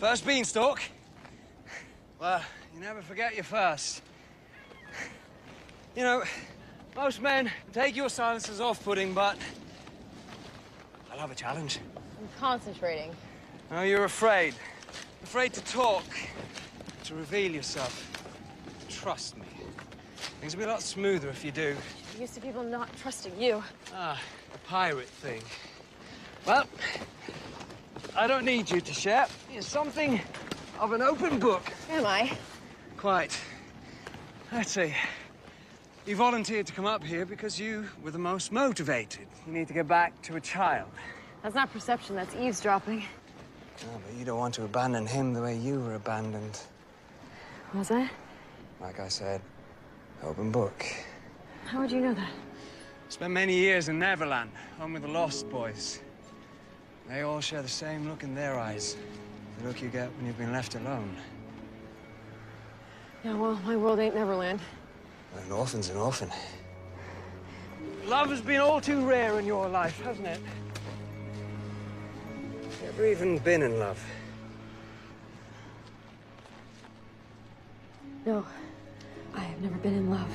First beanstalk. Well, you never forget your first. You know, most men take your silence as off-putting, but I love a challenge. I'm concentrating. Oh, you're afraid. Afraid to talk, to reveal yourself. Trust me. Things will be a lot smoother if you do. I'm used to people not trusting you. Ah, the pirate thing. Well, I don't need you to share. You're something of an open book. Am I? Quite. Let's see. You volunteered to come up here because you were the most motivated. You need to get back to a child. That's not perception, that's eavesdropping. Oh, but you don't want to abandon him the way you were abandoned. Was I? Like I said, open book. How would you know that? Spent many years in Neverland, home with the Lost Boys. They all share the same look in their eyes. The look you get when you've been left alone. Yeah, well, my world ain't Neverland. Well, an orphan's an orphan. Love has been all too rare in your life, hasn't it? You ever even been in love? No, I have never been in love.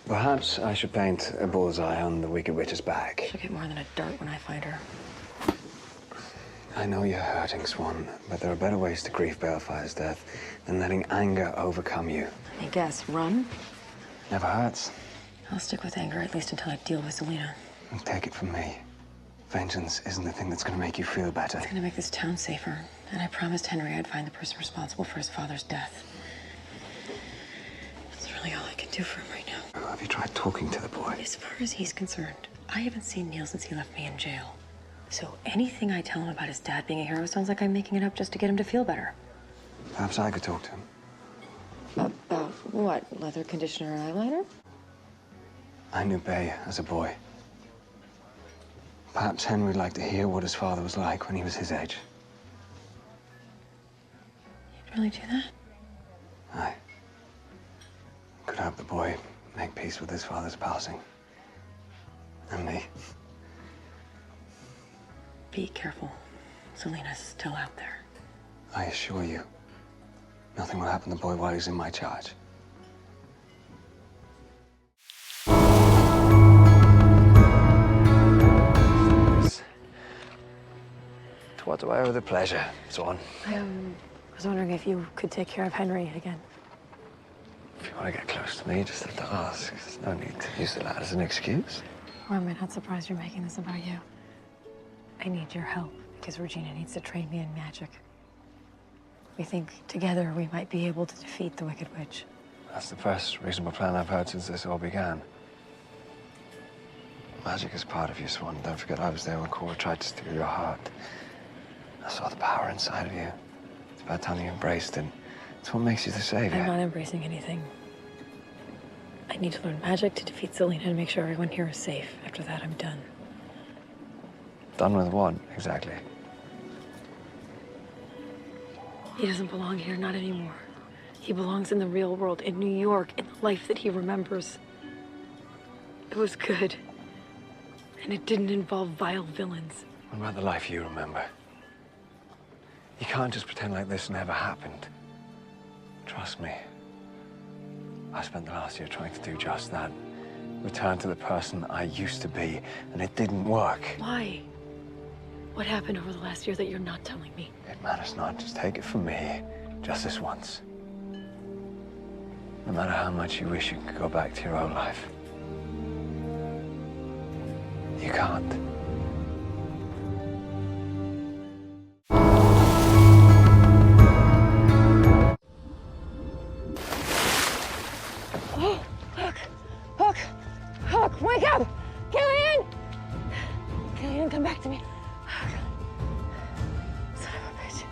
Perhaps I should paint a bullseye on the Wicked Witch's back. She'll get more than a dart when I find her. I know you're hurting, Swan, but there are better ways to grieve Balefire's death than letting anger overcome you. I guess, run? Never hurts. I'll stick with anger, at least until I deal with Selena. And take it from me. Vengeance isn't the thing that's gonna make you feel better. It's gonna make this town safer. And I promised Henry I'd find the person responsible for his father's death. That's really all I can do for him right now. Have you tried talking to the boy? As far as he's concerned, I haven't seen Neil since he left me in jail. So anything I tell him about his dad being a hero sounds like I'm making it up just to get him to feel better. Perhaps I could talk to him. About what? Leather conditioner and eyeliner? I knew Bay as a boy. Perhaps Henry would like to hear what his father was like when he was his age. You'd really do that? Aye. Could help the boy make peace with his father's passing. And me. Be careful. Selena's still out there. I assure you, nothing will happen to the boy while he's in my charge. To what do I owe the pleasure, Swan? I was wondering if you could take care of Henry again. If you want to get close to me, you just have to ask. There's no need to use that as an excuse. Or am I not surprised you're making this about you? I need your help because Regina needs to train me in magic. We think together we might be able to defeat the Wicked Witch. That's the first reasonable plan I've heard since this all began. Magic is part of you, Swan. Don't forget I was there when Cora tried to steal your heart. I saw the power inside of you. It's about time you embraced it. It's what makes you the savior. I'm not embracing anything. I need to learn magic to defeat Selena and make sure everyone here is safe. After that, I'm done. Done with what, exactly? He doesn't belong here, not anymore. He belongs in the real world, in New York, in the life that he remembers. It was good. And it didn't involve vile villains. What about the life you remember? You can't just pretend like this never happened. Trust me. I spent the last year trying to do just that. Return to the person I used to be, and it didn't work. Why? What happened over the last year that you're not telling me? It matters not. Just take it from me. Just this once. No matter how much you wish you could go back to your old life. You can't. Oh, Hook! Hook, wake up! Killian! Killian, come back to me. Son of a bitch.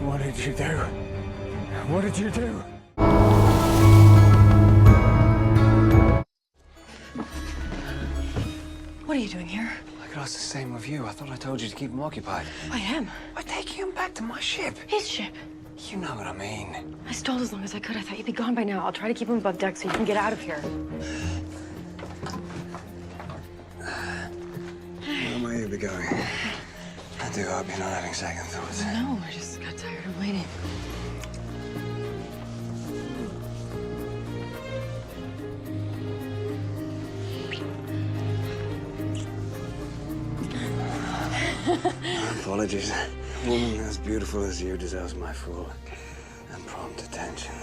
What did you do? What did you do? What are you doing here? I could ask the same of you. I thought I told you to keep him occupied. I am. By taking him back to my ship. His ship. You know what I mean. I stalled as long as I could. I thought you'd be gone by now. I'll try to keep him above deck so you can get out of here. Where might you be going? I do hope you're not having second thoughts. No, I just got tired of waiting. Apologies. A woman as beautiful as you deserves my full and prompt attention.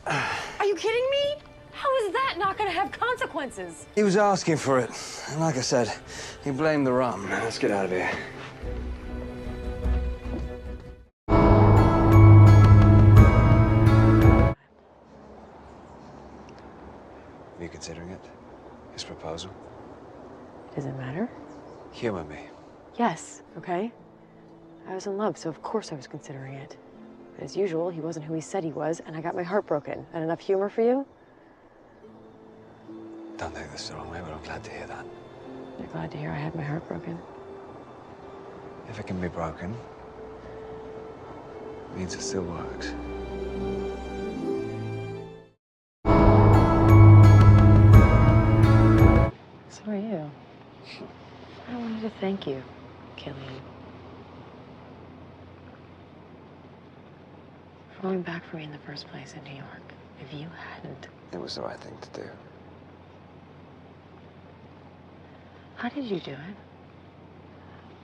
Are you kidding me? How is that not going to have consequences? He was asking for it. And like I said, he blamed the rum. Now let's get out of here. Are you considering it? His proposal? Does it matter? Humor me. Yes, okay? I was in love, so of course I was considering it. But as usual, he wasn't who he said he was, and I got my heart broken. And enough humor for you? Don't take this the wrong way, but I'm glad to hear that. You're glad to hear I had my heart broken? If it can be broken, it means it still works. So are you. I wanted to thank you, Killian. For going back for me in the first place in New York. If you hadn't... It was the right thing to do. How did you do it?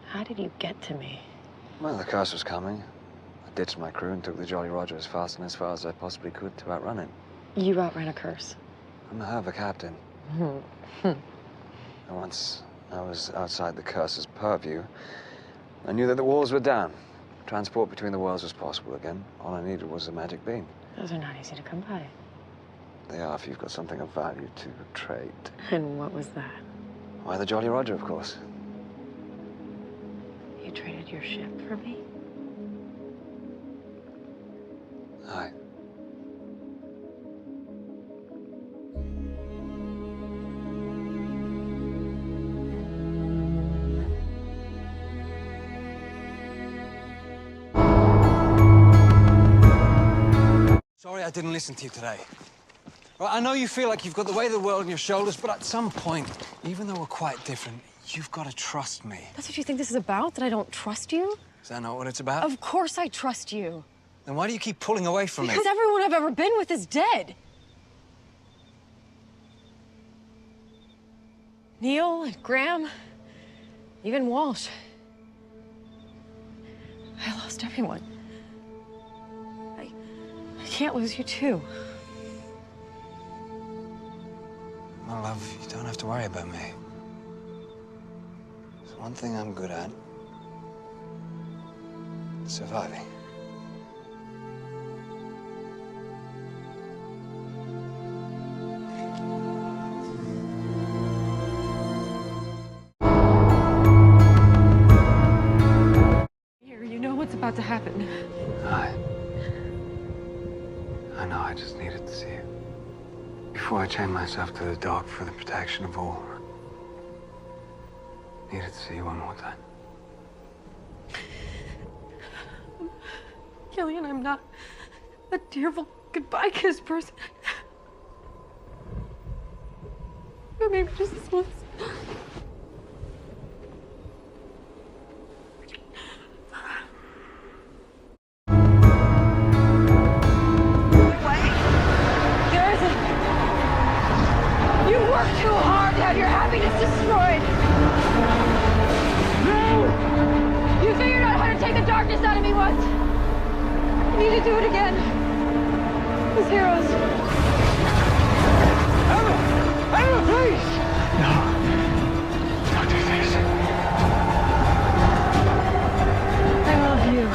How did you get to me? Well, the curse was coming. I ditched my crew and took the Jolly Roger as fast and as far as I possibly could to outrun it. You outran a curse. I'm a hell of a captain. And once I was outside the curse's purview, I knew that the walls were down. Transport between the worlds was possible again. All I needed was a magic beam. Those are not easy to come by. They are if you've got something of value to trade. And what was that? Why, the Jolly Roger, of course. You traded your ship for me? Aye. Sorry I didn't listen to you today. Well, I know you feel like you've got the weight of the world on your shoulders, but at some point, even though we're quite different, you've got to trust me. That's what you think this is about? That I don't trust you? Is that not what it's about? Of course I trust you. Then why do you keep pulling away from me? Because everyone I've ever been with is dead. Neil and Graham, even Walsh. I lost everyone. I can't lose you too. Well, love, you don't have to worry about me. There's one thing I'm good at. Surviving. Here, you know what's about to happen. I know, I just needed to see you. Before I chained myself to the dock for the protection of all. Needed to see you one more time. Killian, I'm not a tearful goodbye kiss person. But maybe just this once. Too hard to have your happiness destroyed. No! You figured out how to take the darkness out of me once. You need to do it again. As heroes. Emma, please! No. Don't do this. I love you.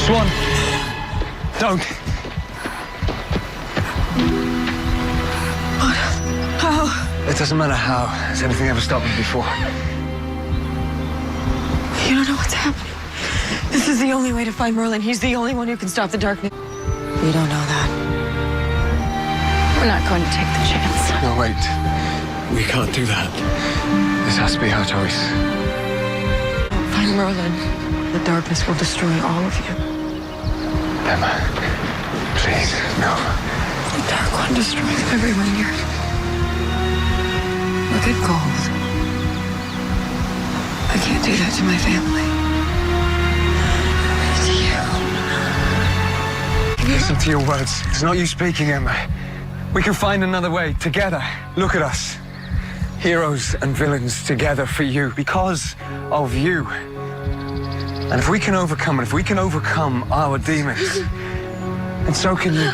Swan! Don't! What? How? It doesn't matter how. Has anything ever stopped me before? You don't know what's happening. This is the only way to find Merlin. He's the only one who can stop the darkness. We don't know that. We're not going to take the chance. No, wait. We can't do that. This has to be our choice. Find Merlin. The darkness will destroy all of you. Emma, please, no. The Dark One destroys everyone here. Look at gold. I can't do that to my family. To you. Listen to your words. It's not you speaking, Emma. We can find another way, together. Look at us. Heroes and villains together for you, because of you. And if we can overcome it, if we can overcome our demons, and so can you.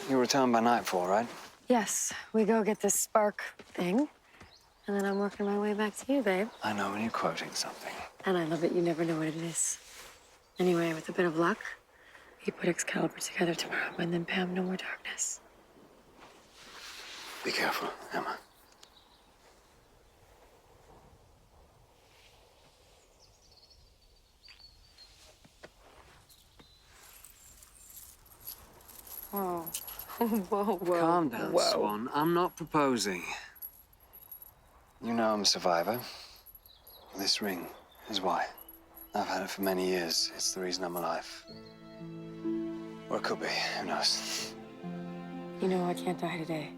You return by nightfall, right? Yes, we go get this spark thing, and then I'm working my way back to you, babe. I know when you're quoting something. And I love that you never know what it is. Anyway, with a bit of luck, we put Excalibur together tomorrow, and then Pam, no more darkness. Be careful, Emma. Whoa. Whoa, whoa. Calm down, whoa. Swan. I'm not proposing. You know I'm a survivor. This ring is why. I've had it for many years. It's the reason I'm alive. Or it could be, who knows? You know I can't die today.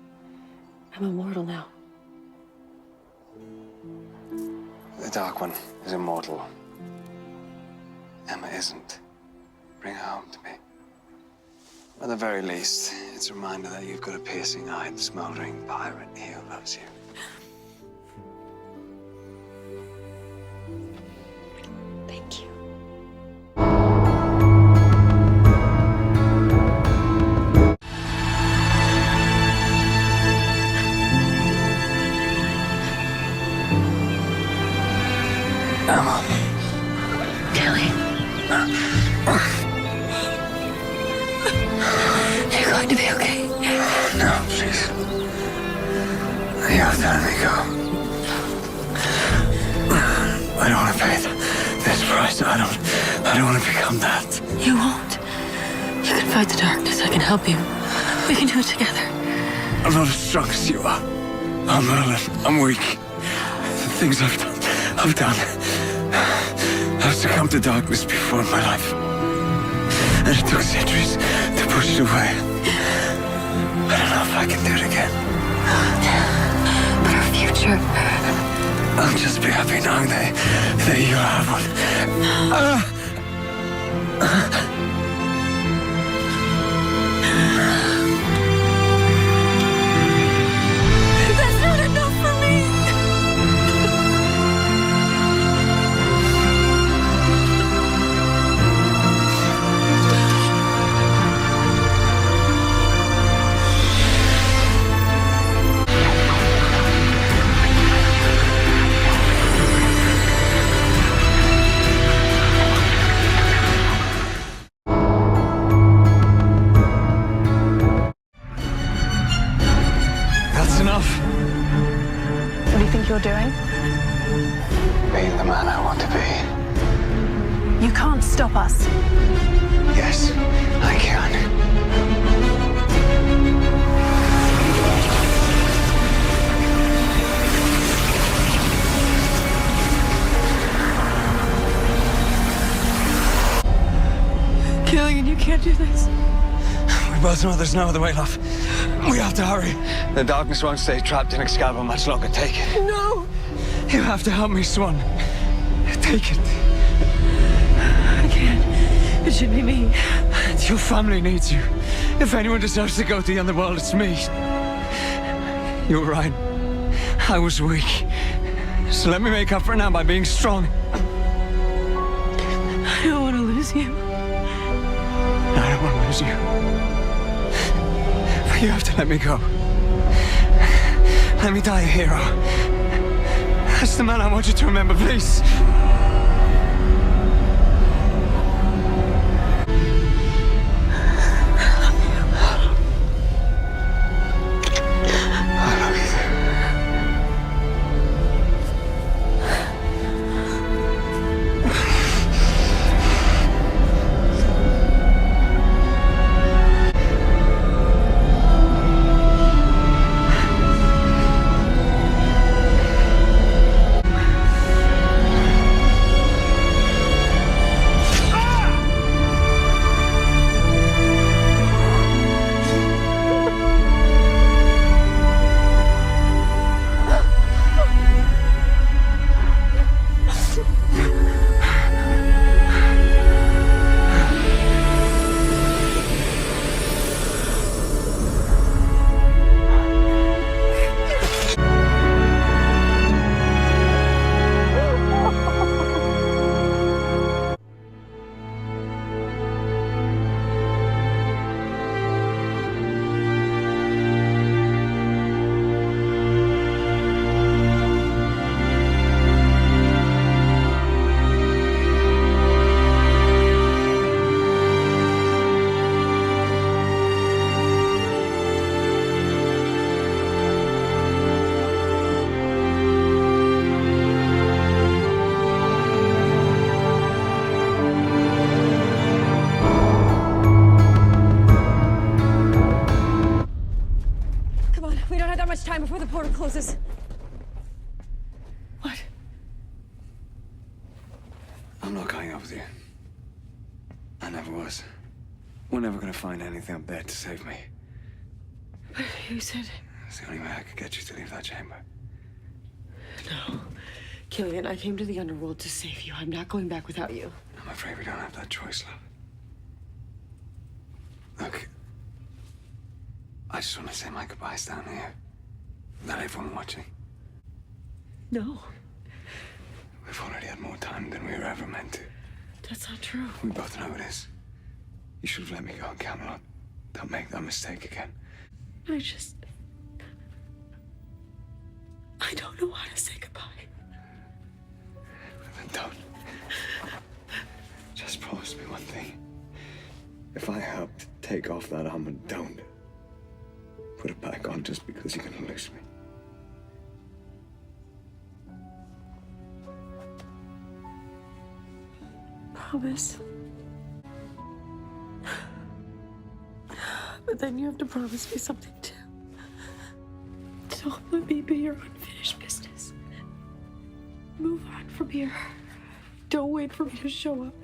I'm immortal now. The Dark One is immortal. Emma isn't. Bring her home to me. At the very least, it's a reminder that you've got a piercing-eyed, smoldering pirate here who loves you. Thank you. Emma. Kelly. You're going to be okay. No, please. You have to let me go. I don't want to pay this price. I don't want to become that. You won't. You can fight the darkness. I can help you. We can do it together. I'm not as strong as you are. I'm Merlin. I'm weak. The things I've done. I've succumbed to darkness before in my life. And it took centuries to push it away. I don't know if I can do it again. But our future... I'll just be happy knowing that you have one. That's not enough for me! That's enough. What do you think you're doing? Being the man I want to be. You can't stop us. Yes, I can. Killian, you can't do this. We both know there's no other way, love. We have to hurry. The darkness won't stay trapped in Excalibur much longer. Take it. No! You have to help me, Swan. Take it. I can't. can't. It should be me. Your family needs you. If anyone deserves to go to the underworld, it's me. You're right. I was weak. So let me make up for it now by being strong. I don't want to lose you. I don't want to lose you. But you have to let me go. Let me die a hero. That's the man I want you to remember, please. Time before the portal closes. What? I'm not going up with you. I never was. We're never gonna find anything up there to save me. But you said... It's the only way I could get you to leave that chamber. No. Killian, I came to the underworld to save you. I'm not going back without you. I'm afraid we don't have that choice, love. Look. I just want to say my goodbyes down here. Without everyone watching. No. We've already had more time than we were ever meant to. That's not true. We both know it is. You should have let me go in Camelot. Don't make that mistake again. I don't know how to say goodbye. Then don't. Just promise me one thing. If I helped take off that armor, don't put it back on just because you're gonna lose me. Promise. But then you have to promise me something too. Don't let me be your unfinished business. Move on from here. Don't wait for me to show up.